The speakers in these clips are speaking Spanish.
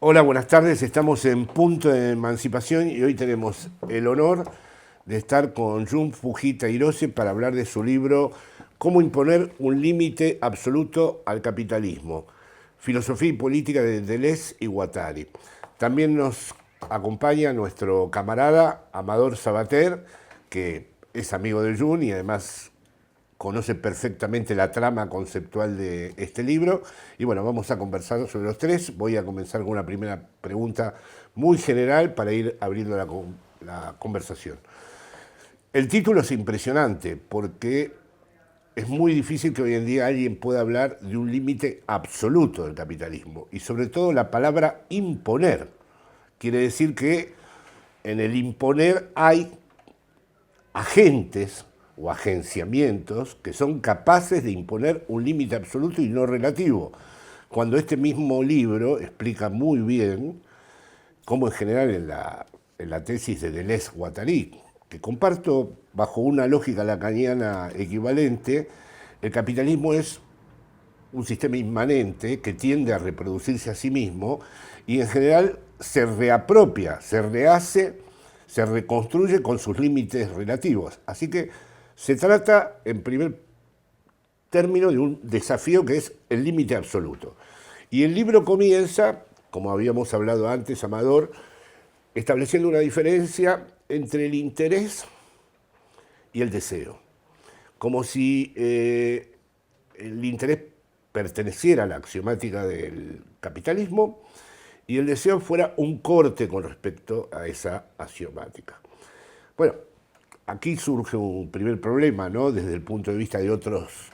Hola, buenas tardes. Estamos en Punto de Emancipación y hoy tenemos el honor de estar con Jun Fujita Hirose para hablar de su libro Cómo imponer un límite absoluto al capitalismo, filosofía y política de Deleuze y Guattari. También nos acompaña nuestro camarada Amador Sabater, que es amigo de Jun y además conoce perfectamente la trama conceptual de este libro. Y bueno, vamos a conversar sobre los tres. Voy a comenzar con una primera pregunta muy general para ir abriendo la conversación. El título es impresionante porque es muy difícil que hoy en día alguien pueda hablar de un límite absoluto del capitalismo. Y sobre todo la palabra imponer. Quiere decir que en el imponer hay agentes o agenciamientos que son capaces de imponer un límite absoluto y no relativo. Cuando este mismo libro explica muy bien cómo en general en la tesis de Deleuze-Guattari, que comparto bajo una lógica lacaniana equivalente, el capitalismo es un sistema inmanente que tiende a reproducirse a sí mismo y en general se reapropia, se rehace, se reconstruye con sus límites relativos. Así que se trata, en primer término, de un desafío que es el límite absoluto. Y el libro comienza, como habíamos hablado antes, Amador, estableciendo una diferencia entre el interés y el deseo. Como si el interés perteneciera a la axiomática del capitalismo y el deseo fuera un corte con respecto a esa axiomática. Bueno, aquí surge un primer problema, ¿no? Desde el punto de vista de otros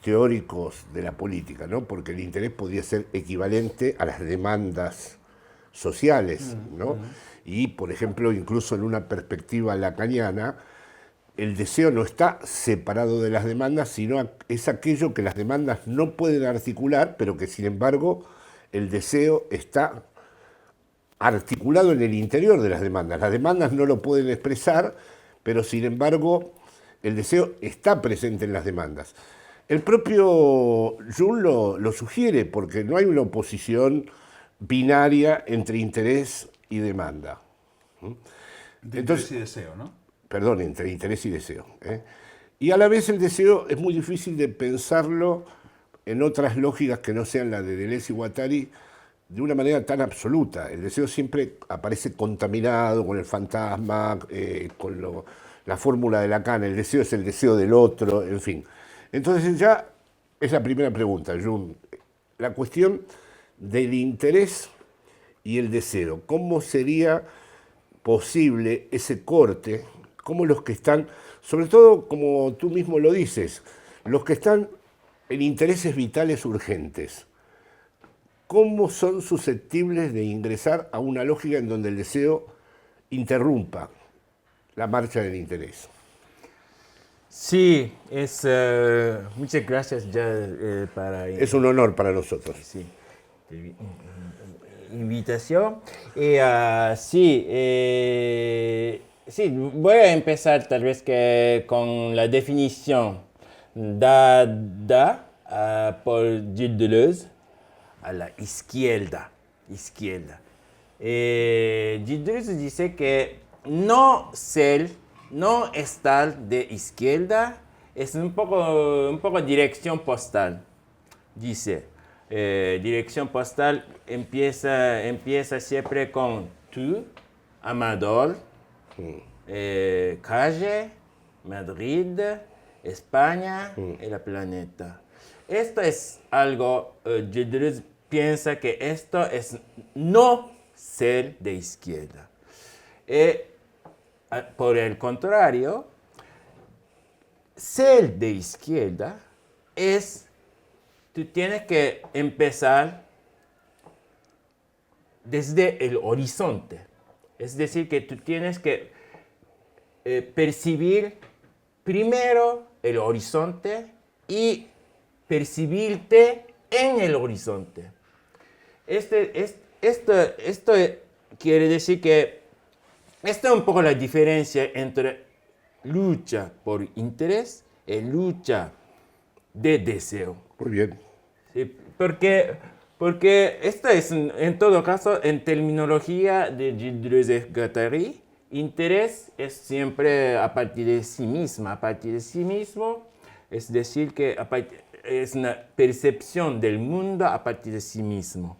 teóricos de la política, ¿no? Porque el interés podría ser equivalente a las demandas sociales, ¿no? Y, por ejemplo, incluso en una perspectiva lacaniana, el deseo no está separado de las demandas, sino es aquello que las demandas no pueden articular, pero que, sin embargo, el deseo está articulado en el interior de las demandas. Las demandas no lo pueden expresar, pero sin embargo el deseo está presente en las demandas. El propio Jung lo sugiere, porque no hay una oposición binaria entre interés y demanda. De interés y deseo, ¿no? Perdón, entre interés y deseo. Y a la vez el deseo es muy difícil de pensarlo en otras lógicas que no sean la de Deleuze y Guattari, de una manera tan absoluta. El deseo siempre aparece contaminado con el fantasma, la fórmula de Lacan, el deseo es el deseo del otro, en fin. Entonces ya es la primera pregunta, Jung. La cuestión del interés y el deseo. ¿Cómo sería posible ese corte? ¿Cómo los que están, sobre todo como tú mismo lo dices, los que están en intereses vitales urgentes, cómo son susceptibles de ingresar a una lógica en donde el deseo interrumpa la marcha del interés? Sí, muchas gracias ya para Es un honor para nosotros. sí, invitación. Y sí, voy a empezar tal vez con la definición dada por Gilles Deleuze a la izquierda. Gilles Deleuze dice que no estar de izquierda es un poco dirección postal. Dice, dirección postal empieza siempre con tú, Amador, calle, Madrid, España y el planeta. Esto es algo, Deleuze piensa que esto es no ser de izquierda. Por el contrario, ser de izquierda es, tú tienes que empezar desde el horizonte. Es decir, que tú tienes que percibir primero el horizonte y percibirte en el horizonte. Esto quiere decir que esta es un poco la diferencia entre lucha por interés y lucha de deseo. Muy bien. ¿Sí? Porque Porque esto es, en todo caso, en terminología de Gilles Deleuze-Guattari, interés es siempre a partir de sí misma, a partir de sí mismo, es decir, que es una percepción del mundo a partir de sí mismo.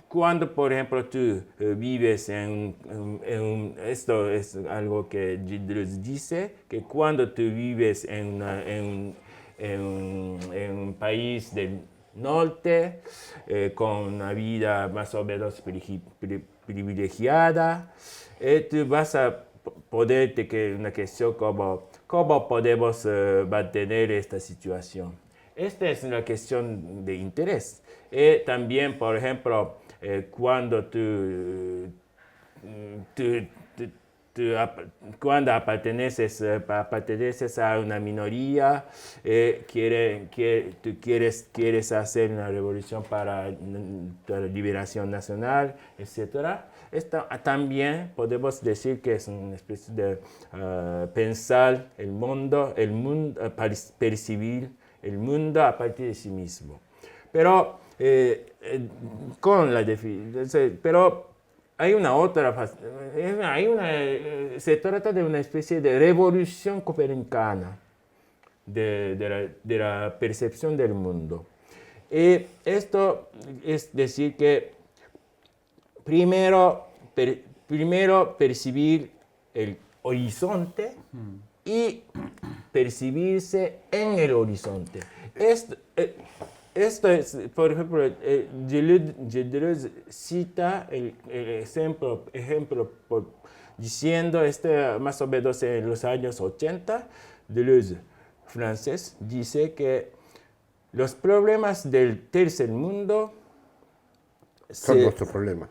Cuando, por ejemplo, tú vives esto es algo que Gilles Deleuze dice, que cuando tú vives en un país del norte, con una vida más o menos privilegiada, tú vas a poderte que una cuestión como cómo podemos mantener esta situación. Esta es una cuestión de interés. También, por ejemplo, cuando cuando perteneces a una minoría, tú quieres hacer una revolución para la liberación nacional, etc. Esto también podemos decir que es una especie de pensar el mundo, percibir el mundo a partir de sí mismo. Pero pero hay una otra, se trata de una especie de revolución copernicana de la percepción del mundo. Y esto es decir que primero percibir el horizonte y percibirse en el horizonte. Esto es, por ejemplo, Deleuze cita el ejemplo diciendo, más o menos en los años 80, Deleuze, francés, dice que los problemas del tercer mundo son nuestros problemas.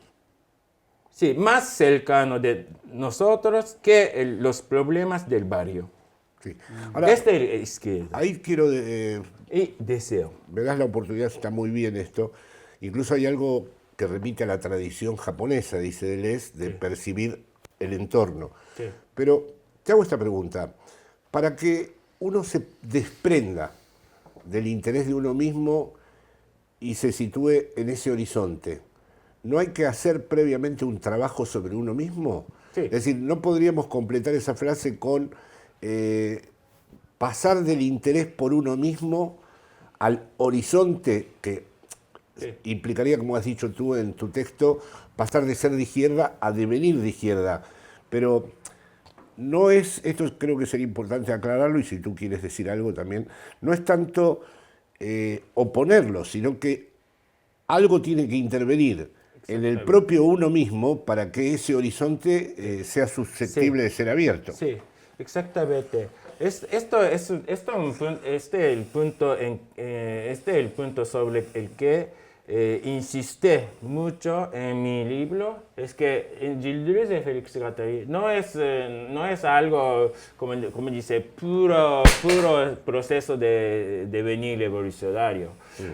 Sí, más cercanos de nosotros que los problemas del barrio. Sí. Ahora, izquierda. Ahí quiero... y deseo. Me das la oportunidad, está muy bien esto. Incluso hay algo que remite a la tradición japonesa, dice Deleuze, de percibir el entorno. Sí. Pero te hago esta pregunta. Para que uno se desprenda del interés de uno mismo y se sitúe en ese horizonte, ¿no hay que hacer previamente un trabajo sobre uno mismo? Sí. Es decir, ¿no podríamos completar esa frase con pasar del interés por uno mismo al horizonte que implicaría, como has dicho tú en tu texto, pasar de ser de izquierda a devenir de izquierda? Pero no es, esto creo que sería importante aclararlo, y si tú quieres decir algo también, no es tanto oponerlo, sino que algo tiene que intervenir en el propio uno mismo para que ese horizonte sea susceptible de ser abierto. Sí, exactamente. Este es el punto sobre el que insisté mucho en mi libro, es que en Gilles Deleuze y Félix Guattari no es algo, como dice, puro proceso de devenir evolucionario.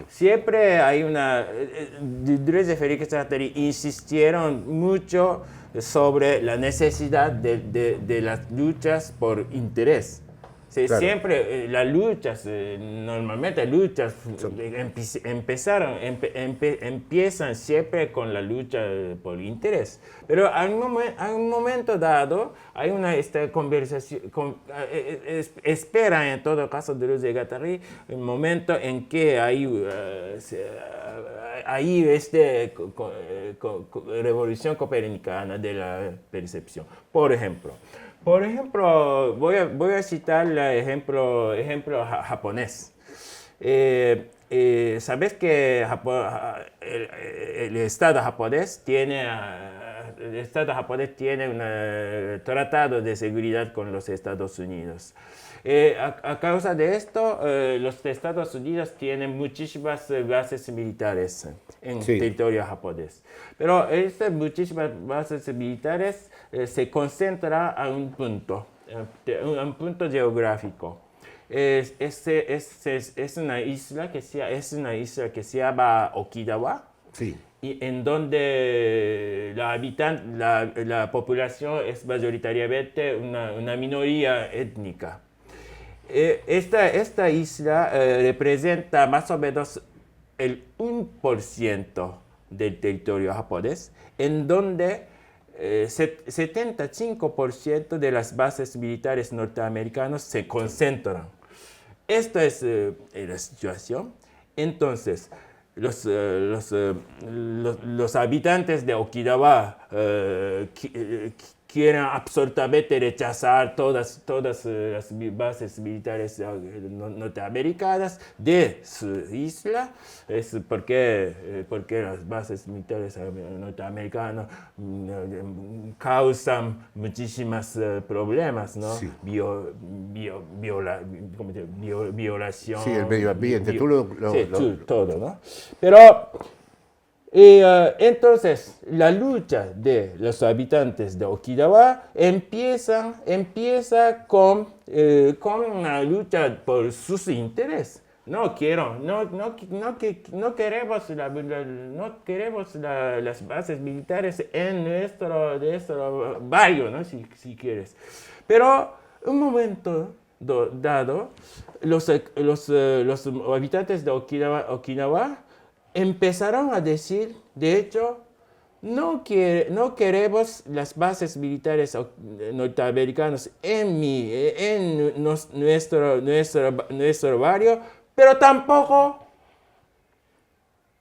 Siempre hay Gilles Deleuze y Félix Guattari insistieron mucho sobre la necesidad de las luchas por interés. Sí, claro. Siempre las luchas, normalmente luchas empiezan siempre con la lucha por interés. Pero a un momento dado hay esta conversación, espera en todo caso de Deleuze y Guattari, un momento en que hay revolución copernicana de la percepción. Por ejemplo, voy a citar el ejemplo japonés. Sabes que el Estado japonés tiene un tratado de seguridad con los Estados Unidos. A causa de esto, los Estados Unidos tienen muchísimas bases militares en territorio japonés. Pero estas muchísimas bases militares se concentran a un punto geográfico. Es una isla que se llama Okinawa. Sí. Y en donde la población es mayoritariamente una minoría étnica. esta isla representa más o menos el 1% del territorio japonés, en donde 75% de las bases militares norteamericanas se concentran. Esta es la situación. Entonces, los habitantes de Okinawa quieren absolutamente rechazar todas las bases militares norteamericanas de su isla. Es porque las bases militares norteamericanas causan muchísimos problemas, ¿no? Sí. Violación. Sí, el medio ambiente, Todo, ¿no? Pero entonces, la lucha de los habitantes de Okinawa empieza con una lucha por sus intereses. No queremos las bases militares en nuestro barrio, ¿no? Si quieres. Pero un momento dado, los habitantes de Okinawa empezaron a decir, de hecho, no queremos las bases militares norteamericanas en nuestro barrio, pero tampoco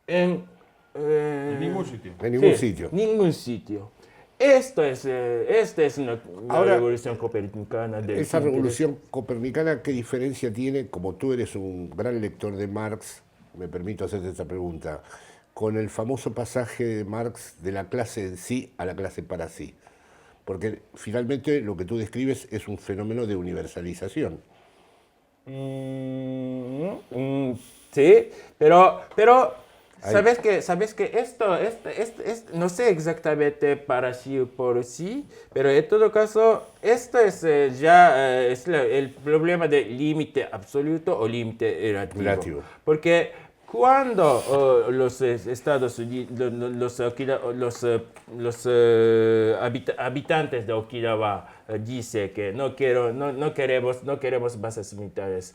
en ningún sitio. En ningún sitio. Ningún sitio. Esta es una Ahora, revolución copernicana. Esa revolución copernicana, ¿qué diferencia tiene? Como tú eres un gran lector de Marx, me permito hacerte esta pregunta, con el famoso pasaje de Marx de la clase en sí a la clase para sí. Porque finalmente lo que tú describes es un fenómeno de universalización. Sí, pero sabes que esto no sé exactamente para sí o por sí, pero en todo caso, esto es el problema del límite absoluto o límite relativo. Porque cuando los Estados Unidos, los habitantes de Okinawa dicen que no queremos bases militares,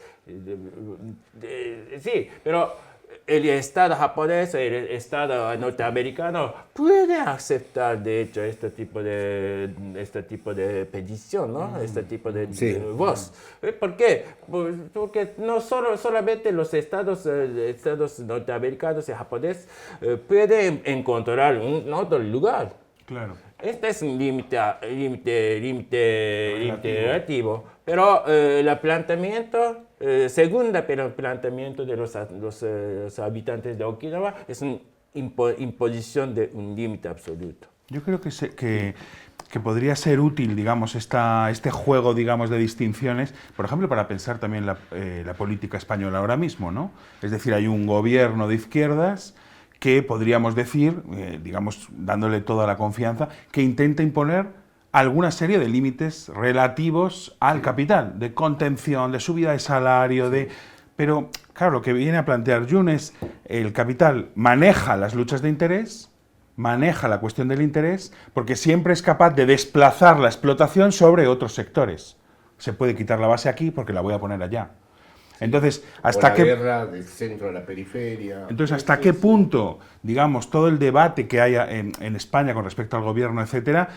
sí, pero el Estado japonés, el Estado norteamericano puede aceptar, de hecho, este tipo de petición, ¿no? Este tipo de voz. ¿Por qué? Porque no solamente los estados norteamericanos y japoneses pueden encontrar un otro lugar. Claro. Este es un límite relativo, pero el planteamiento, segundo planteamiento de los habitantes de Okinawa es una imposición de un límite absoluto. Yo creo que podría ser útil, digamos, este juego, digamos, de distinciones, por ejemplo, para pensar también la política española ahora mismo, ¿no? Es decir, hay un gobierno de izquierdas que podríamos decir, digamos, dándole toda la confianza, que intenta imponer alguna serie de límites relativos al capital, de contención, de subida de salario, Pero, claro, lo que viene a plantear Jun es el capital maneja las luchas de interés, maneja la cuestión del interés, porque siempre es capaz de desplazar la explotación sobre otros sectores. Se puede quitar la base aquí porque la voy a poner allá. Entonces, ¿hasta qué guerra del centro a la periferia? Entonces, ¿hasta qué punto, digamos, todo el debate que haya en España con respecto al gobierno, etcétera,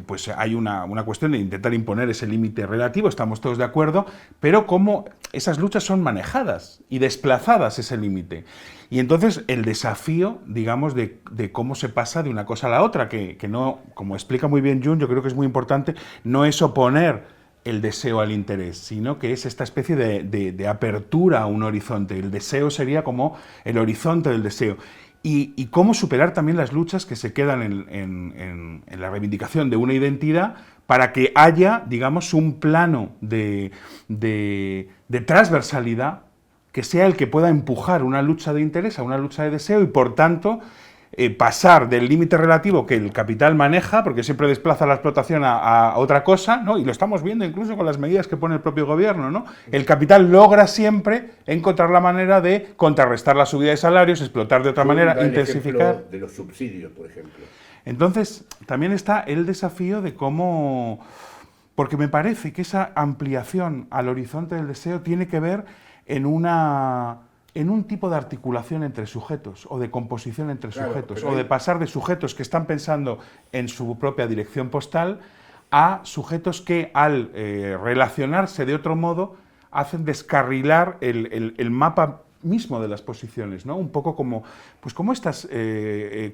pues hay una cuestión de intentar imponer ese límite relativo, estamos todos de acuerdo, pero cómo esas luchas son manejadas y desplazadas ese límite? Y entonces el desafío, digamos, de cómo se pasa de una cosa a la otra, que no, como explica muy bien Jun, yo creo que es muy importante, no es oponer el deseo al interés, sino que es esta especie de apertura a un horizonte. El deseo sería como el horizonte del deseo. Y cómo superar también las luchas que se quedan en la reivindicación de una identidad para que haya, digamos, un plano de transversalidad que sea el que pueda empujar una lucha de interés a una lucha de deseo y, por tanto, pasar del límite relativo que el capital maneja, porque siempre desplaza la explotación a otra cosa, ¿no? Y lo estamos viendo incluso con las medidas que pone el propio gobierno, ¿no? El capital logra siempre encontrar la manera de contrarrestar la subida de salarios, explotar de otra manera, intensificar. De los subsidios, por ejemplo. Entonces, también está el desafío de cómo Porque me parece que esa ampliación al horizonte del deseo tiene que ver en un tipo de articulación entre sujetos o de composición entre sujetos, o de pasar de sujetos que están pensando en su propia dirección postal a sujetos que al relacionarse de otro modo hacen descarrilar el mapa mismo de las posiciones, ¿no? Un poco como, pues como estas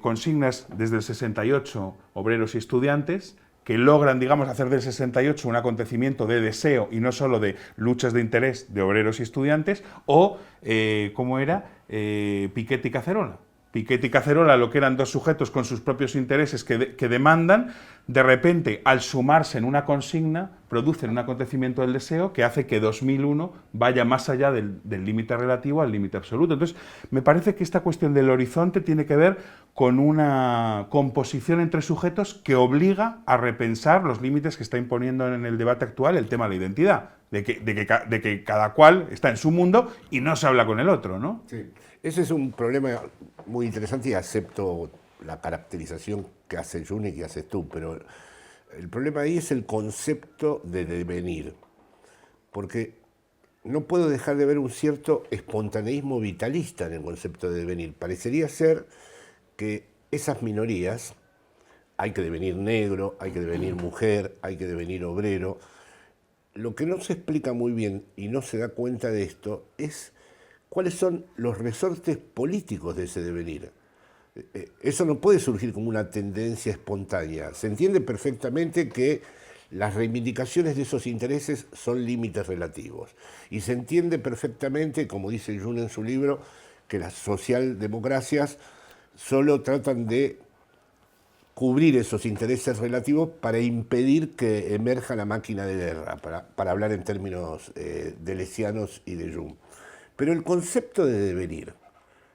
consignas desde el 68, obreros y estudiantes, que logran, digamos, hacer del 68 un acontecimiento de deseo y no solo de luchas de interés de obreros y estudiantes, o, ¿cómo era? Piketty y Cacerola. Piketty y Cacerola, lo que eran dos sujetos con sus propios intereses que demandan, de repente, al sumarse en una consigna, producen un acontecimiento del deseo que hace que 2001 vaya más allá del límite relativo al límite absoluto. Entonces, me parece que esta cuestión del horizonte tiene que ver con una composición entre sujetos que obliga a repensar los límites que está imponiendo en el debate actual el tema de la identidad, de que cada cual está en su mundo y no se habla con el otro, ¿no? Sí. Ese es un problema muy interesante y acepto la caracterización que hace Jun y que haces tú, pero el problema ahí es el concepto de devenir, porque no puedo dejar de ver un cierto espontaneísmo vitalista en el concepto de devenir. Parecería ser que esas minorías, hay que devenir negro, hay que devenir mujer, hay que devenir obrero, lo que no se explica muy bien y no se da cuenta de esto es cuáles son los resortes políticos de ese devenir. Eso no puede surgir como una tendencia espontánea. Se entiende perfectamente que las reivindicaciones de esos intereses son límites relativos. Y se entiende perfectamente, como dice Jun en su libro, que las socialdemocracias solo tratan de cubrir esos intereses relativos para impedir que emerja la máquina de guerra, para hablar en términos deleuzianos y de Jung. Pero el concepto de devenir,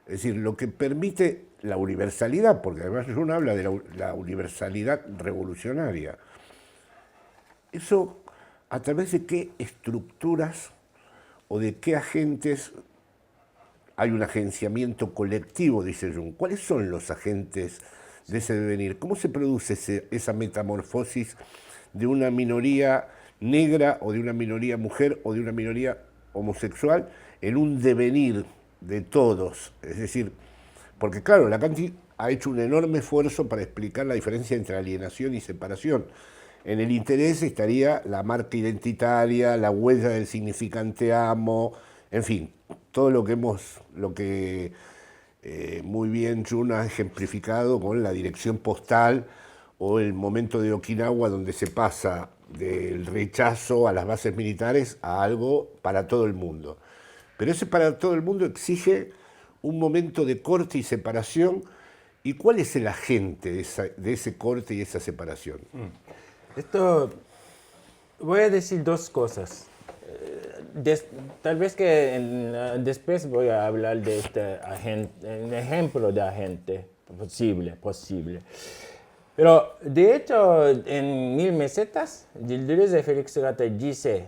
es decir, lo que permite la universalidad, porque además Jung habla de la universalidad revolucionaria, eso a través de qué estructuras o de qué agentes hay un agenciamiento colectivo, dice Jung. ¿Cuáles son los agentes de ese devenir? ¿Cómo se produce esa metamorfosis de una minoría negra o de una minoría mujer o de una minoría homosexual en un devenir de todos? Es decir, porque claro, Lacan ha hecho un enorme esfuerzo para explicar la diferencia entre alienación y separación. En el interés estaría la marca identitaria, la huella del significante amo, en fin, todo lo que muy bien Jun ha ejemplificado con la dirección postal o el momento de Okinawa donde se pasa del rechazo a las bases militares a algo para todo el mundo. Pero ese para todo el mundo exige un momento de corte y separación. ¿Y cuál es el agente de ese corte y esa separación? Esto, voy a decir dos cosas. Tal vez que después voy a hablar de un ejemplo de agente posible. Pero de hecho, en 1000 mesetas, Deleuze y Félix Segata dice,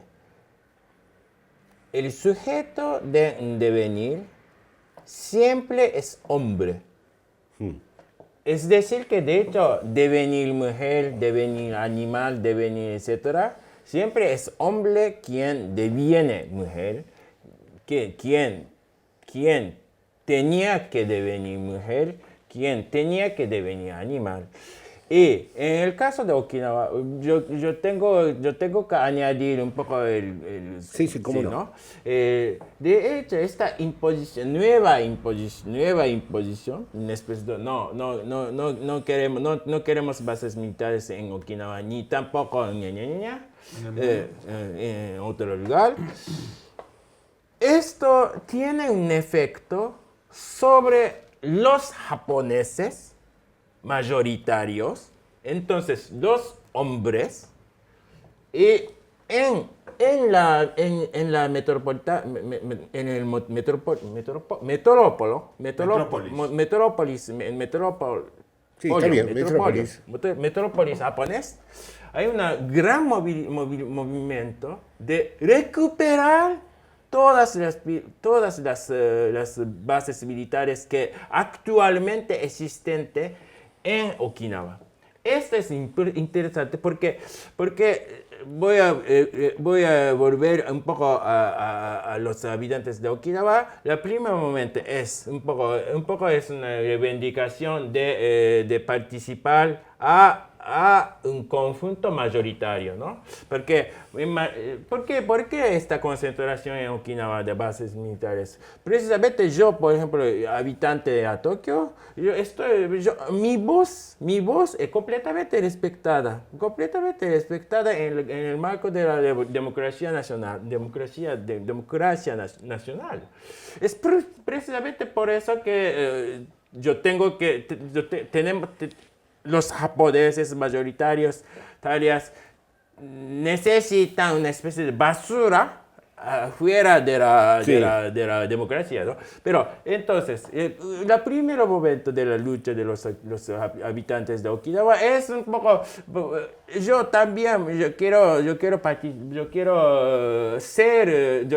el sujeto de devenir siempre es hombre. Es decir, que de hecho, devenir mujer, devenir animal, devenir, etc., siempre es hombre quien deviene mujer, quien tenía que devenir mujer, quien tenía que devenir animal. Y en el caso de Okinawa, yo tengo que añadir un poco Sí, cómo no. ¿no? De hecho, esta nueva imposición, no queremos bases militares en Okinawa, ni tampoco en otro lugar. Esto tiene un efecto sobre los japoneses mayoritarios, entonces los hombres, y en la metrópolis japonés, hay un gran movimiento de recuperar todas las bases militares que actualmente existentes en Okinawa. esto es interesante porque voy a volver un poco a los habitantes de Okinawa. El primer momento es un poco es una reivindicación de participar a un conjunto mayoritario, ¿no? ¿Por qué esta concentración en Okinawa de bases militares? Precisamente yo, por ejemplo, habitante de Tokio, mi voz es completamente respetada en el marco de la democracia nacional. Es precisamente por eso que tenemos los japoneses mayoritarios, necesitan una especie de basura fuera de la democracia, ¿no? Pero entonces, el primer momento de la lucha de los habitantes de Okinawa es un poco, yo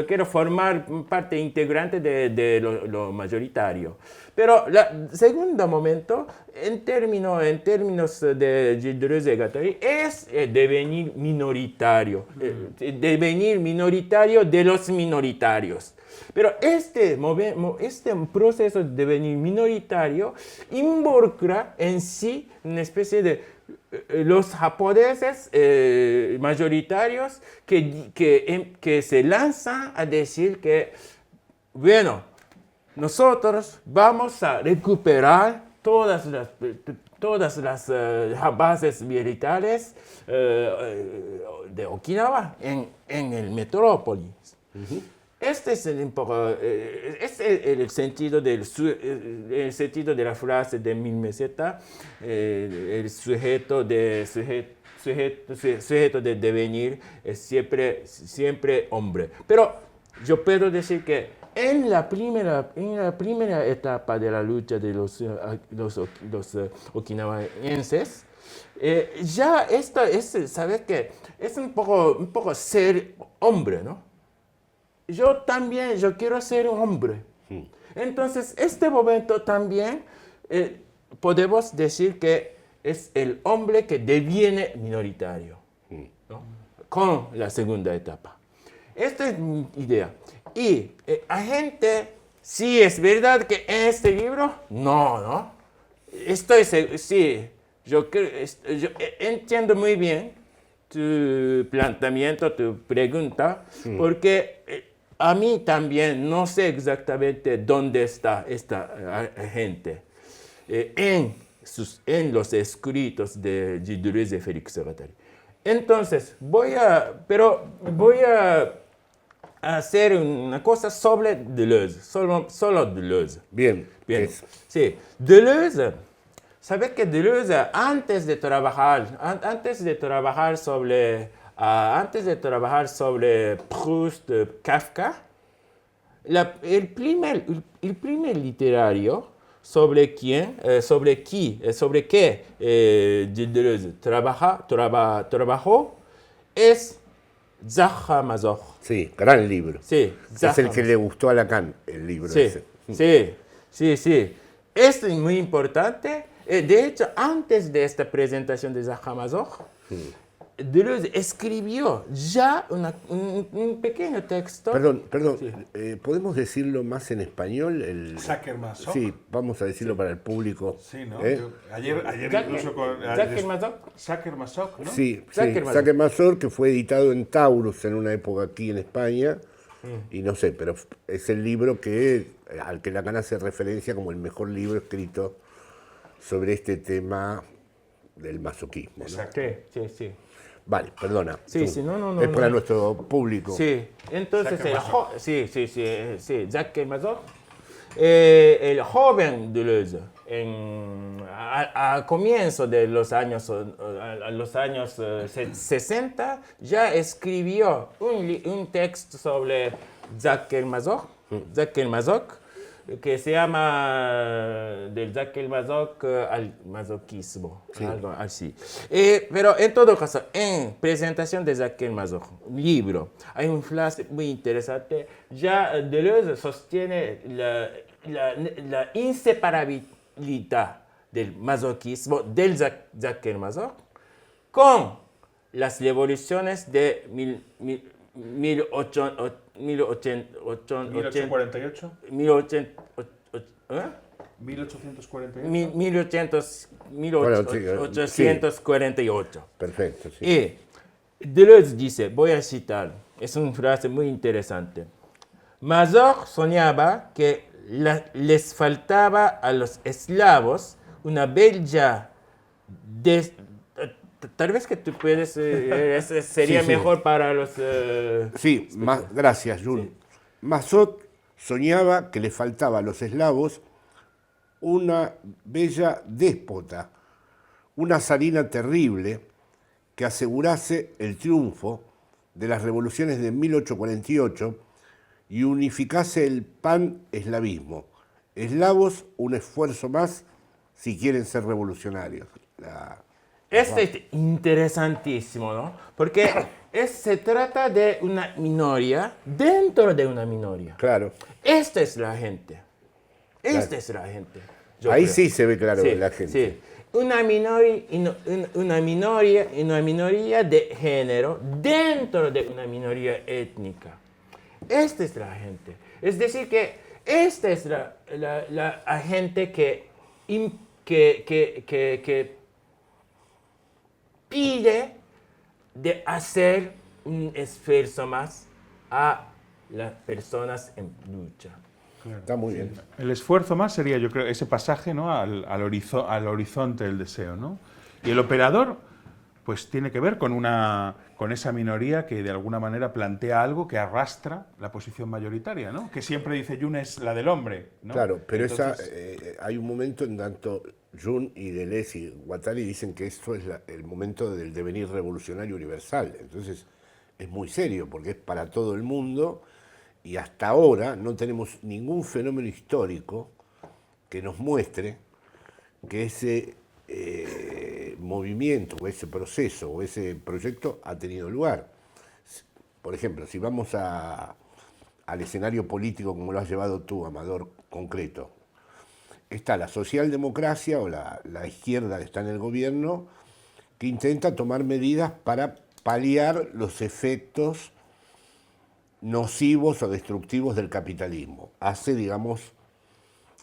quiero formar parte integrante de lo mayoritario. Pero el segundo momento, en términos de Gilles Deleuze y Guattari, es devenir minoritario de los minoritarios. Pero este proceso de devenir minoritario involucra en sí una especie de los japoneses mayoritarios que se lanzan a decir que, bueno, nosotros vamos a recuperar todas las bases militares de Okinawa en el metrópolis. Uh-huh. Este es el sentido de la frase de Mil Mesetas, el sujeto de devenir es siempre hombre. Pero yo puedo decir que en la primera etapa de la lucha de los okinawenses, ya esto ¿sabes qué? Es un poco ser hombre, ¿no? Yo quiero ser un hombre. Sí. Entonces, este momento también podemos decir que es el hombre que deviene minoritario, ¿no? Con la segunda etapa. Esta es mi idea. Y sí es verdad que en este libro, no. Yo entiendo muy bien tu planteamiento, tu pregunta, porque a mí también no sé exactamente dónde está esta gente en los escritos de Gilles Deleuze y Félix Guattari. Entonces, voy a hacer una cosa sobre Deleuze, solo Deleuze. Bien. Sí, Deleuze, ¿sabes que Deleuze antes de trabajar sobre Proust, Kafka, el primer literario sobre qué Gilles Deleuze trabajó es Jacques Hamazor. Sí, gran libro. Sí, es el que le gustó a Lacan, el libro ese. Sí. Esto es muy importante. De hecho, antes de esta presentación de Jacques Hamazor, Deleuze escribió ya un pequeño texto. Perdón, sí. ¿Podemos decirlo más en español? Sacher-Masoch. Sí, vamos a decirlo para el público. Sí, ¿no? Ayer incluso con... Sacher-Masoch, ¿no? Sí, Sacher-Masoch, que fue editado en Taurus en una época aquí en España, y no sé, pero es el libro al que Lacan hace referencia como el mejor libro escrito sobre este tema del masoquismo, ¿no? Exacto. Sí. Vale, perdona. Sí, no. Es para nuestro público. Sí, entonces, Jacques Hamazor, el joven Deleuze, a comienzo de los años 60, ya escribió un texto sobre Jacques Hamazor, que se llama del Jacques Hamazor al masoquismo, algo así. Pero en todo caso, en presentación de Jacques Hamazor, libro, hay una frase muy interesante. Ya Deleuze sostiene la inseparabilidad del masoquismo del Jacques Mazor con las revoluciones de 1848. 1848. Perfecto, sí. Y Deleuze dice, voy a citar, es una frase muy interesante. Mazor soñaba que les faltaba a los eslavos una bella... tal vez que tú puedes... sería Sí, sí. mejor para los... Sí, gracias, Jun. Mazot soñaba que le faltaba a los eslavos una bella déspota, una zarina terrible que asegurase el triunfo de las revoluciones de 1848 y unificase el pan-eslavismo. Eslavos, un esfuerzo más si quieren ser revolucionarios. Esto es interesantísimo, ¿no? Porque se trata de una minoría dentro de una minoría. Claro. Esta es la gente. Esta es la gente. Yo Ahí creo. sí se ve claro Sí, la gente. Sí. Una minoría de género dentro de una minoría étnica. Esta es la gente. Es decir, que esta es la gente que pide de hacer un esfuerzo más a las personas en lucha. Está muy bien. El esfuerzo más sería, yo creo, ese pasaje, ¿no?, al horizonte del deseo, ¿no? Y el operador, pues tiene que ver con esa minoría que de alguna manera plantea algo que arrastra la posición mayoritaria, ¿no? Que siempre dice Jun es la del hombre, ¿no? Claro, pero Entonces, hay un momento en tanto Jun y Deleuze y Guattari dicen que esto es el momento del devenir revolucionario universal. Entonces es muy serio porque es para todo el mundo y hasta ahora no tenemos ningún fenómeno histórico que nos muestre que ese movimiento o ese proceso o ese proyecto ha tenido lugar. Por ejemplo, si vamos al escenario político como lo has llevado tú, Amador, concreto, está la socialdemocracia o la izquierda que está en el gobierno que intenta tomar medidas para paliar los efectos nocivos o destructivos del capitalismo. Hace, digamos,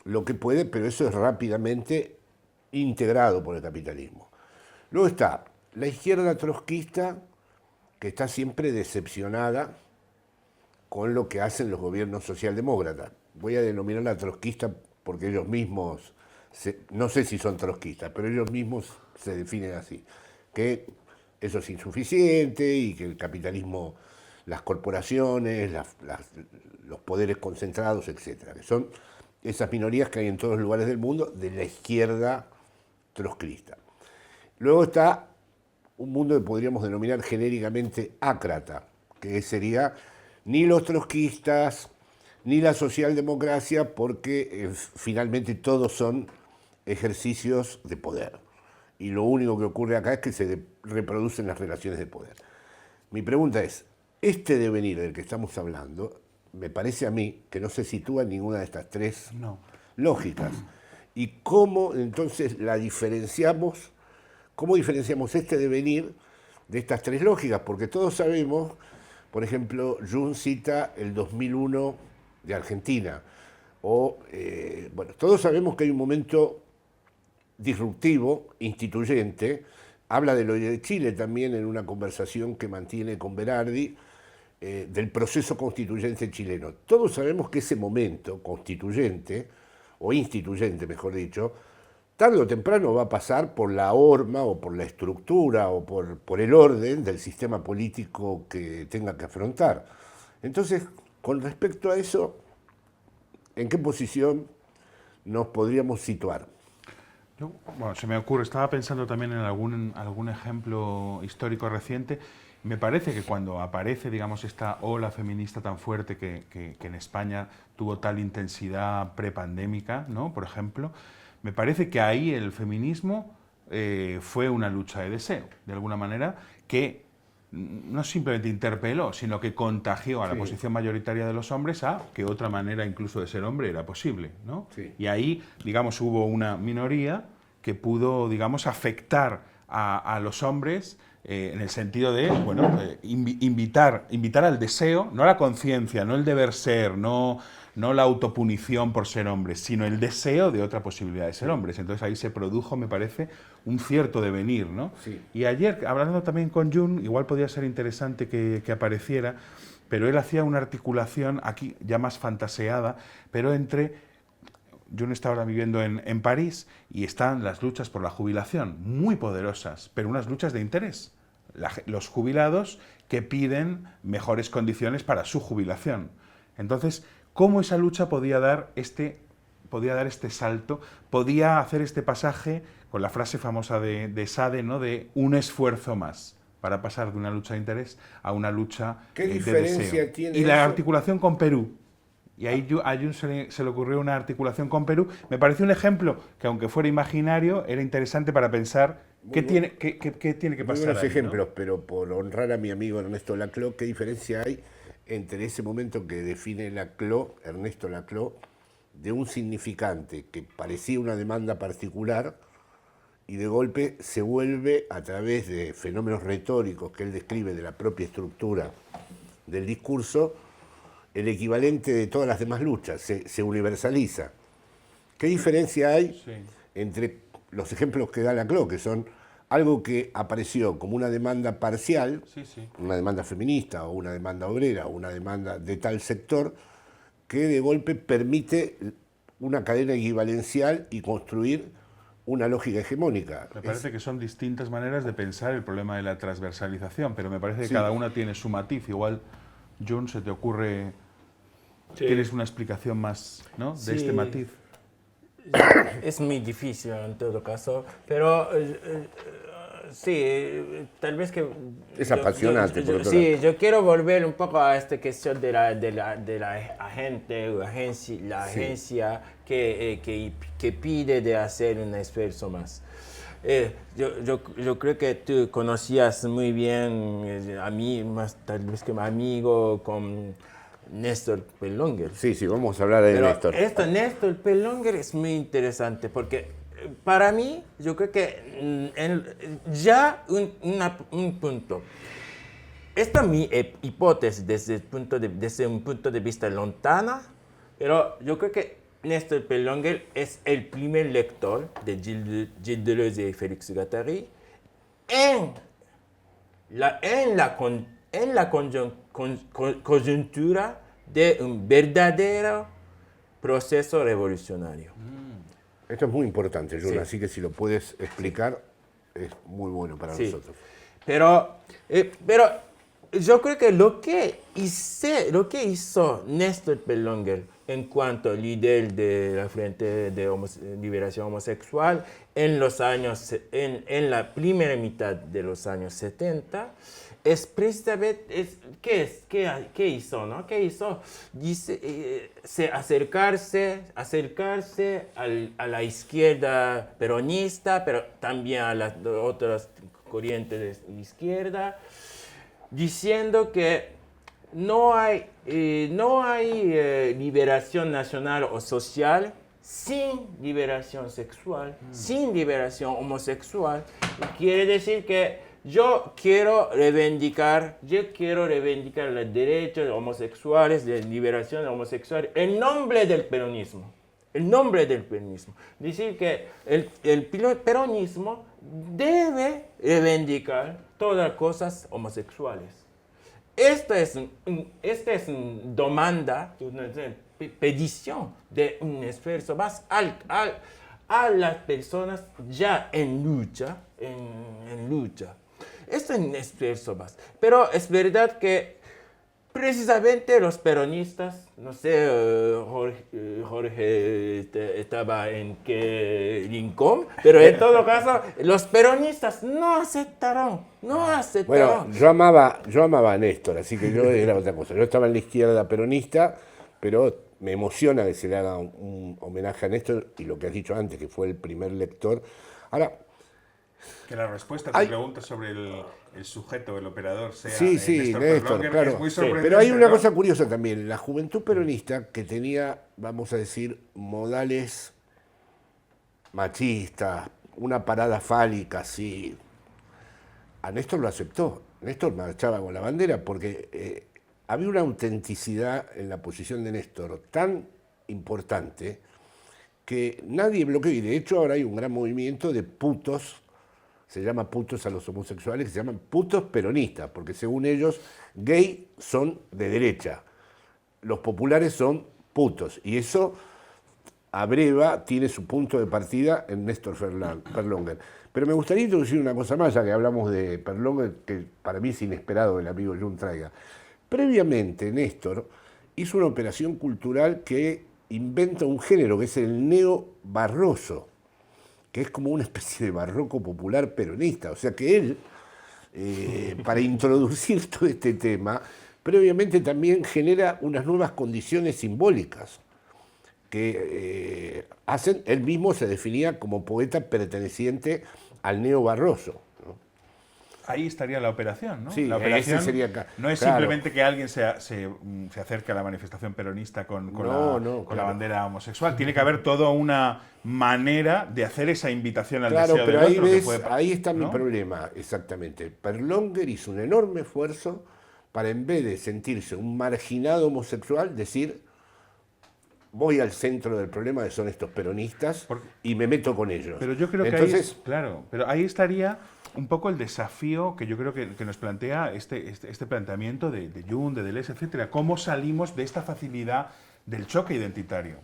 lo que puede, pero eso es rápidamente integrado por el capitalismo. Luego está la izquierda trotskista, que está siempre decepcionada con lo que hacen los gobiernos socialdemócratas. Voy a denominarla trotskista porque ellos mismos, no sé si son trotskistas, pero ellos mismos se definen así, que eso es insuficiente y que el capitalismo, las corporaciones, los poderes concentrados, etcétera, que son esas minorías que hay en todos los lugares del mundo de la izquierda trotskista. Luego está un mundo que podríamos denominar genéricamente ácrata, que sería ni los trotskistas ni la socialdemocracia, porque finalmente todos son ejercicios de poder. Y lo único que ocurre acá es que se reproducen las relaciones de poder. Mi pregunta es, este devenir del que estamos hablando, me parece a mí que no se sitúa en ninguna de estas tres lógicas. ¿Y cómo entonces la diferenciamos? ¿Cómo diferenciamos este devenir de estas tres lógicas? Porque todos sabemos, por ejemplo, Jun cita el 2001 de Argentina, o, bueno, todos sabemos que hay un momento disruptivo, instituyente, habla de lo de Chile también en una conversación que mantiene con Berardi, del proceso constituyente chileno. Todos sabemos que ese momento constituyente, o instituyente mejor dicho, tarde o temprano va a pasar por la horma o por la estructura o por el orden del sistema político que tenga que afrontar. Entonces, con respecto a eso, ¿en qué posición nos podríamos situar? Bueno, se me ocurre, estaba pensando también en algún ejemplo histórico reciente. Me parece que cuando aparece, digamos, esta ola feminista tan fuerte que en España tuvo tal intensidad prepandémica, ¿no?, por ejemplo, me parece que ahí el feminismo fue una lucha de deseo, de alguna manera, que no simplemente interpeló, sino que contagió a la posición mayoritaria de los hombres a que otra manera incluso de ser hombre era posible, ¿no? Sí. Y ahí, digamos, hubo una minoría que pudo, digamos, afectar a los hombres en el sentido de, bueno, invitar al deseo, no a la conciencia, no el deber ser, no la autopunición por ser hombres, sino el deseo de otra posibilidad de ser hombres. Entonces ahí se produjo, me parece, un cierto devenir, ¿no? Sí. Y ayer, hablando también con Jung, igual podía ser interesante que apareciera, pero él hacía una articulación, aquí ya más fantaseada, pero entre... Jung está ahora viviendo en París y están las luchas por la jubilación, muy poderosas, pero unas luchas de interés. Los jubilados que piden mejores condiciones para su jubilación. Entonces, ¿cómo esa lucha podía dar este salto? Podía hacer este pasaje con la frase famosa de Sade, ¿no? De un esfuerzo más, para pasar de una lucha de interés a una lucha ¿Qué de diferencia deseo. tiene Y la eso? articulación con Perú. Y ahí a Jung se le ocurrió una articulación con Perú. Me pareció un ejemplo que, aunque fuera imaginario, era interesante para pensar qué tiene que Muy pasar buenos ahí, ejemplos, ¿no? pero por honrar a mi amigo Ernesto Laclau, ¿qué diferencia hay entre ese momento que define Ernesto Laclau, de un significante que parecía una demanda particular y de golpe se vuelve, a través de fenómenos retóricos que él describe de la propia estructura del discurso, el equivalente de todas las demás luchas, se universaliza? ¿Qué diferencia hay Sí. entre los ejemplos que da Laclau, que son algo que apareció como una demanda parcial, Sí, sí. una demanda feminista o una demanda obrera o una demanda de tal sector, que de golpe permite una cadena equivalencial y construir una lógica hegemónica? Me parece que son distintas maneras de pensar el problema de la transversalización, pero me parece que Sí. cada una tiene su matiz. Igual, Jung, se te ocurre... Sí. ¿Tienes una explicación más, ¿no? de Sí. este matiz? Es muy difícil en todo caso, pero sí, tal vez que... Es apasionante, por otro sí, yo quiero volver un poco a esta cuestión de la agente, o la Sí. agencia que pide de hacer un esfuerzo más. Yo creo que tú conocías muy bien a mí, más tal vez que mi amigo, con Néstor Pellonger. Sí, vamos a hablar de Pero Néstor. Néstor Pellonger es muy interesante porque para mí, yo creo que ya un punto. Esta es mi hipótesis desde un punto de vista lontana, pero yo creo que Néstor Pellonger es el primer lector de Gilles Deleuze y Félix Guattari en la coyuntura de un verdadero proceso revolucionario. Esto es muy importante, Jun, Sí. así que si lo puedes explicar, es muy bueno para Sí. nosotros. Pero yo creo que lo que hizo Néstor Pellonger en cuanto líder de la Frente de Liberación Homosexual en la primera mitad de los años 70, es precisamente, ¿qué hizo? ¿No? ¿Qué hizo? Dice, acercarse a la izquierda peronista, pero también a las otras corrientes de izquierda, diciendo que no hay liberación nacional o social sin liberación sexual, sin liberación homosexual. Y quiere decir que yo quiero reivindicar los derechos homosexuales, de liberación homosexual, en nombre del peronismo. El nombre del peronismo. Decir que el peronismo debe reivindicar todas las cosas homosexuales. Esta es una demanda, una petición de un esfuerzo más a las personas ya en lucha. Esto es un esfuerzo más. Pero es verdad que precisamente los peronistas, no sé, Jorge estaba en qué rincón, pero en todo caso, los peronistas no aceptaron. Bueno, yo amaba a Néstor, así que yo era otra cosa. Yo estaba en la izquierda peronista, pero me emociona que se le haga un homenaje a Néstor y lo que has dicho antes, que fue el primer lector. Ahora, Que la respuesta a tu Hay- pregunta sobre el sujeto, el operador, sea sí, Néstor Néstor, Pellonger, claro. es muy Sí, sorprendente. pero hay una ¿no? cosa curiosa también. La juventud peronista, que tenía, vamos a decir, modales machistas, una parada fálica así. A Néstor lo aceptó. Néstor marchaba con la bandera porque había una autenticidad en la posición de Néstor tan importante que nadie bloqueó. Y de hecho ahora hay un gran movimiento de putos, se llama putos a los homosexuales, que se llaman putos peronistas, porque según ellos, gay son de derecha, los populares son putos. Y eso abreva, tiene su punto de partida en Néstor Perlonger. Pero me gustaría introducir una cosa más, ya que hablamos de Perlonger, que para mí es inesperado que el amigo Jun traiga. Previamente, Néstor hizo una operación cultural que inventa un género, que es el neobarroso, que es como una especie de barroco popular peronista. O sea que él, para introducir todo este tema, previamente también genera unas nuevas condiciones simbólicas que hacen, él mismo se definía como poeta perteneciente al neobarroso. Ahí estaría la operación, ¿no? Sí, la operación ese sería, no es claro. simplemente que alguien se acerque a la manifestación peronista con No, la claro. bandera homosexual. Tiene que haber toda una manera de hacer esa invitación al Claro, deseo pero del ahí, otro. ves, que puede, ahí está mi ¿no? problema, exactamente. Perlonger hizo un enorme esfuerzo para, en vez de sentirse un marginado homosexual, decir, voy al centro del problema, que son estos peronistas, y me meto con ellos. Pero yo creo que Entonces, ahí, claro, pero ahí estaría un poco el desafío que yo creo que nos plantea este planteamiento de Jung, de Deleuze, etcétera. ¿Cómo salimos de esta facilidad del choque identitario?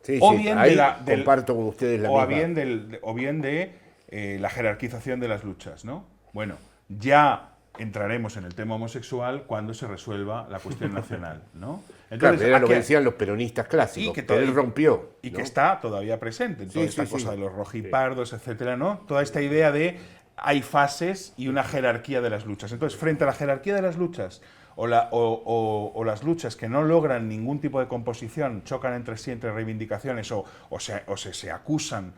sí, O sí, bien ahí de la- del- comparto con ustedes la o misma. bien de la jerarquización de las luchas, ¿no? Bueno, ya entraremos en el tema homosexual cuando se resuelva la cuestión nacional, ¿no? Claro, era lo que aquí- decían los peronistas clásicos, que que él rompió. y ¿no? que está todavía presente en toda Sí, esta sí, cosa sí. de los rojipardos, etcétera, ¿no? Toda esta idea de hay fases y una jerarquía de las luchas. Entonces, frente a la jerarquía de las luchas o las luchas que no logran ningún tipo de composición, chocan entre sí, entre reivindicaciones o se acusan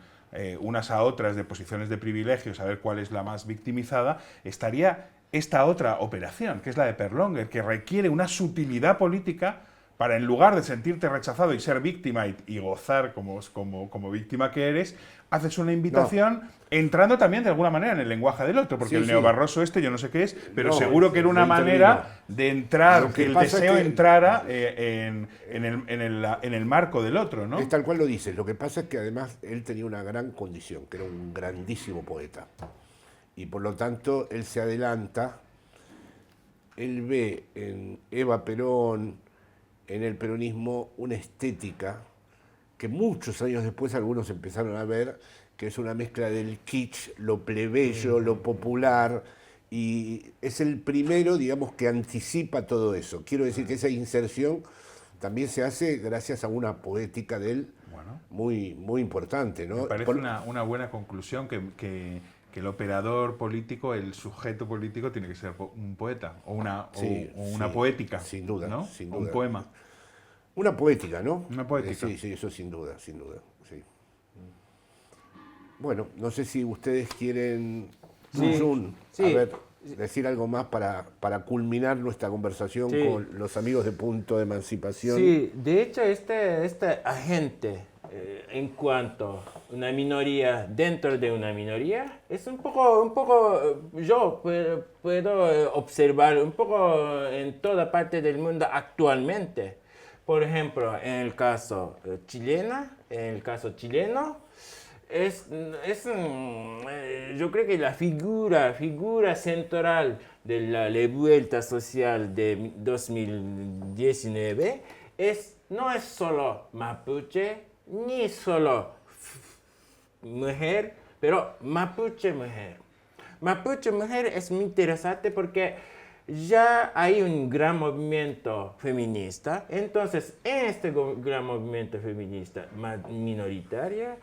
unas a otras de posiciones de privilegio, saber cuál es la más victimizada, estaría esta otra operación, que es la de Perlonger, que requiere una sutilidad política para, en lugar de sentirte rechazado y ser víctima y gozar como víctima que eres, haces una invitación entrando también de alguna manera en el lenguaje del otro, porque Sí, el sí. neobarroso yo no sé qué es, pero No, seguro que era una lo manera de entrar, Lo que que el pasa es deseo que- entrara en el marco del otro, ¿no? Es tal cual lo dices. Lo que pasa es que además él tenía una gran condición, que era un grandísimo poeta. Y por lo tanto él se adelanta, él ve en Eva Perón, en el peronismo, una estética que muchos años después algunos empezaron a ver, que es una mezcla del kitsch, lo plebeyo, lo popular, y es el primero, digamos, que anticipa todo eso. Quiero decir que esa inserción también se hace gracias a una poética de él Bueno. muy, muy importante, ¿no? Me parece una buena conclusión que el operador político, el sujeto político, tiene que ser un poeta o una Sí, poética. sin duda, ¿no? sin O un duda. poema. Una poética, ¿no? Una poética. Sí, sí, eso sin duda, sí. Bueno, no sé si ustedes quieren, Sí, Jun, sí. a ver, decir algo más para culminar nuestra conversación Sí. con los amigos de Punto de Emancipación. Sí, de hecho, este agente, en cuanto a una minoría dentro de una minoría, es un poco yo puedo observar un poco en toda parte del mundo actualmente. Por ejemplo, en el caso chileno, yo creo que la figura central de la revuelta social de 2019 no es solo mapuche, ni solo mujer, pero mapuche mujer. Mapuche mujer es muy interesante porque ya hay un gran movimiento feminista. Entonces, en este gran movimiento feminista minoritario,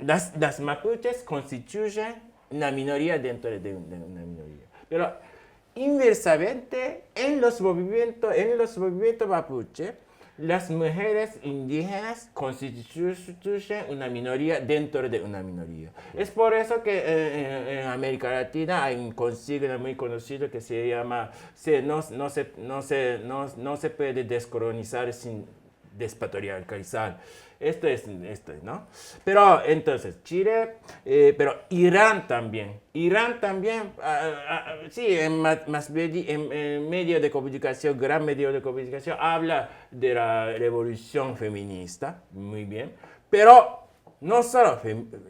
las mapuches constituyen una minoría dentro de una minoría. Pero inversamente, en los movimientos mapuche, las mujeres indígenas constituyen una minoría dentro de una minoría. Es por eso que en América Latina hay un consigna muy conocido que se llama no se puede descolonizar sin despatriarcalizar. Esto, ¿no? Pero entonces, Chile, pero Irán también, sí, en medio de comunicación, gran medio de comunicación, habla de la revolución feminista, muy bien, pero no solo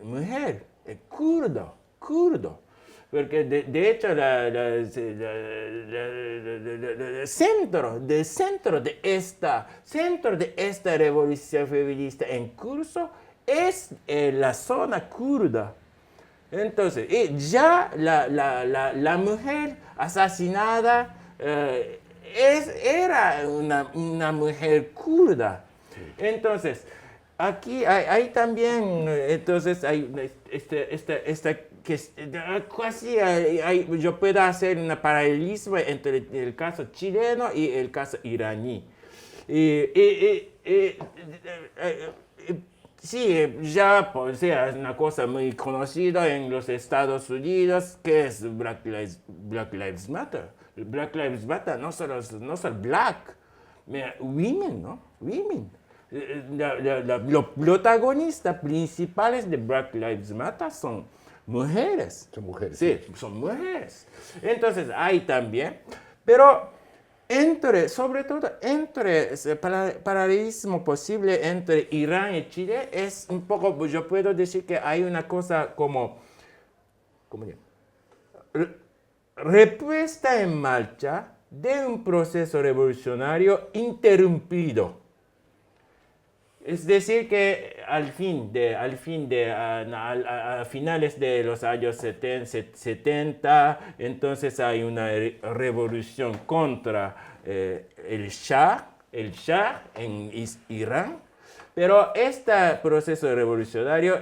mujer, kurdo. Porque de hecho el centro de esta revolución feminista en curso es la zona kurda. Entonces, ya la mujer asesinada era una mujer kurda. Entonces, aquí hay también, entonces hay esta que casi yo puedo hacer un paralelismo entre el caso chileno y el caso iraní. Sí, ya pues, es una cosa muy conocida en los Estados Unidos, que es Black Lives Matter. Black Lives Matter no solo black, women, ¿no? Women. Los protagonistas principales de Black Lives Matter son mujeres. Son mujeres. Sí, son mujeres. Entonces, hay también, pero sobre todo entre ese paralelismo posible entre Irán y Chile es un poco, yo puedo decir que hay una cosa como repuesta en marcha de un proceso revolucionario interrumpido. Es decir, que a finales de los años 70, entonces hay una revolución contra el Shah en Irán, pero este proceso revolucionario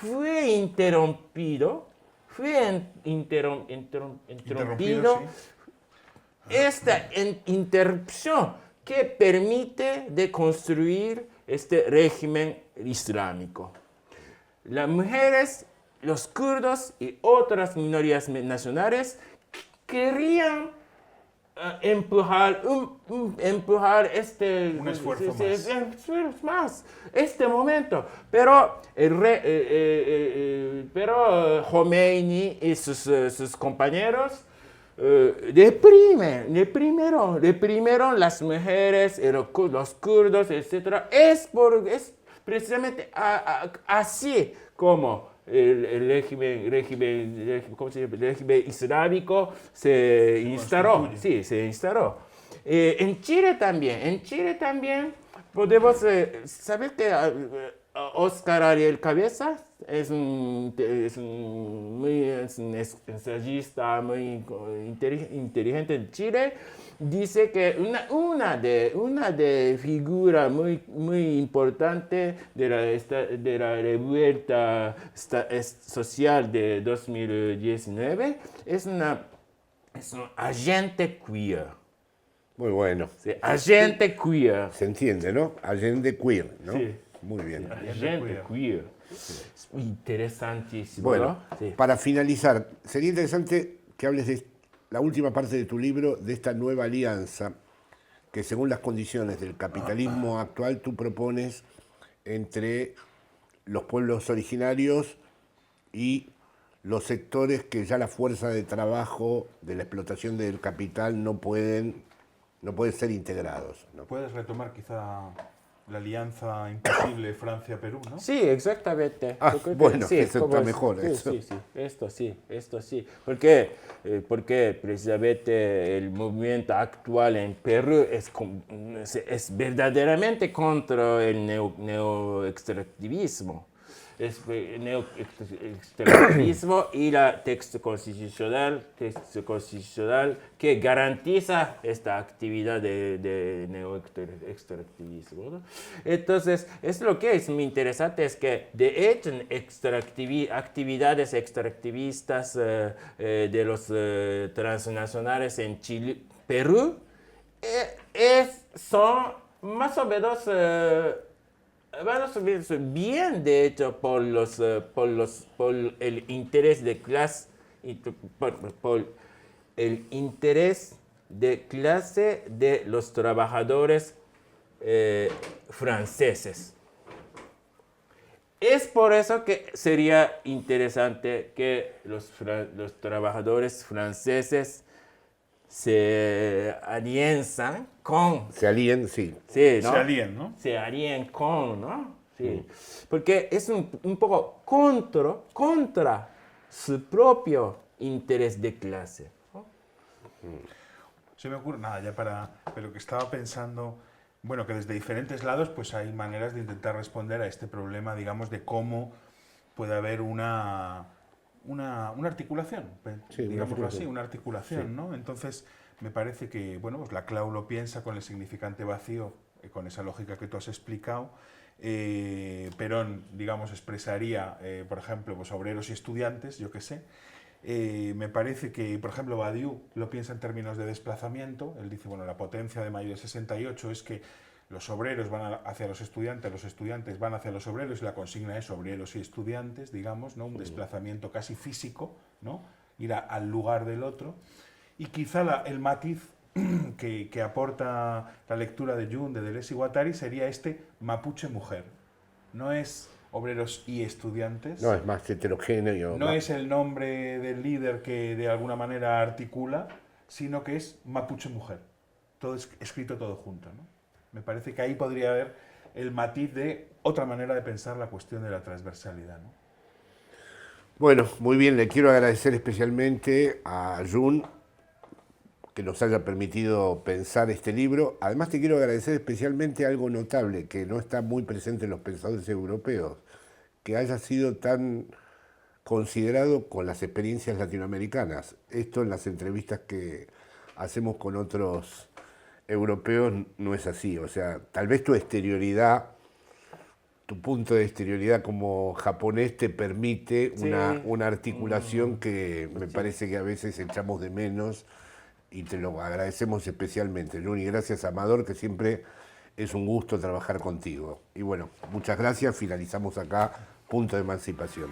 fue interrumpido. Sí. Esta interrupción que permite de construir este régimen islámico. Las mujeres, los kurdos y otras minorías nacionales querían empujar Un esfuerzo más este momento, pero Khomeini y sus compañeros reprimieron las mujeres, los kurdos, etc. Es precisamente así como el régimen islámico se instaló. Sí, se instaló. En Chile también podemos saber que Oscar Ariel Cabeza es un ensayista muy inteligente de Chile. Dice que una de figura muy importante de la revuelta social de 2019 es un agente queer. Muy bueno. Sí, agente queer. Se entiende, ¿no? Allende queer, ¿no? Sí. Muy bien. Agente queer. Es muy interesantísimo. Bueno, ¿no? Sí. para finalizar, sería interesante que hables de la última parte de tu libro, de esta nueva alianza que según las condiciones del capitalismo actual tú propones entre los pueblos originarios y los sectores que ya la fuerza de trabajo de la explotación del capital no pueden ser integrados, ¿no? Puedes retomar quizá la alianza imposible Francia-Perú, ¿no? Sí, exactamente. Ah, Yo creo que bueno, sí, eso está mejor. Sí, Eso. sí, esto sí. Porque precisamente el movimiento actual en Perú es verdaderamente contra el neoextractivismo. Es neoextractivismo y la texto constitucional que garantiza esta actividad de neoextractivismo, ¿no? Entonces, es lo que es muy interesante, es que de hecho actividades extractivistas de los transnacionales en Chile, Perú, son más o menos bien, de hecho, por el interés de clase, por el interés de clase de los trabajadores franceses. Es por eso que sería interesante que los trabajadores franceses se alienzan con... Se alíen, sí. Sí, ¿no? Se alíen, ¿no? Se alíen con, ¿no? Sí. Porque es un poco contra su propio interés de clase, ¿no? Se me ocurre, nada, ya para... Pero que estaba pensando, bueno, que desde diferentes lados pues hay maneras de intentar responder a este problema, digamos, de cómo puede haber una articulación, Sí, digámoslo así, una articulación, Sí. ¿no? Entonces, me parece que, bueno, pues la Clau lo piensa con el significante vacío, con esa lógica que tú has explicado. Perón, digamos, expresaría, por ejemplo, pues obreros y estudiantes, yo qué sé. Me parece que, por ejemplo, Badiou lo piensa en términos de desplazamiento. Él dice, bueno, la potencia de mayo del 68 es que los obreros van hacia los estudiantes van hacia los obreros, y la consigna es obreros y estudiantes, digamos, ¿no? Un desplazamiento casi físico, ¿no? Ir al lugar del otro. Y quizá el matiz que aporta la lectura de Jung, de Deleuze y Guattari, sería este mapuche mujer. No es obreros y estudiantes. No, es más heterogéneo. No es el nombre del líder que de alguna manera articula, sino que es mapuche mujer. Todo escrito todo junto, ¿no? Me parece que ahí podría haber el matiz de otra manera de pensar la cuestión de la transversalidad, ¿no? Bueno, muy bien, le quiero agradecer especialmente a Jun que nos haya permitido pensar este libro. Además te quiero agradecer especialmente algo notable que no está muy presente en los pensadores europeos, que haya sido tan considerado con las experiencias latinoamericanas. Esto en las entrevistas que hacemos con otros europeos no es así. O sea, tal vez tu exterioridad, tu punto de exterioridad como japonés te permite Sí. una articulación que me parece que a veces echamos de menos y te lo agradecemos especialmente, Juni. Gracias, Amador, que siempre es un gusto trabajar contigo. Y bueno, muchas gracias. Finalizamos acá Punto de Emancipación.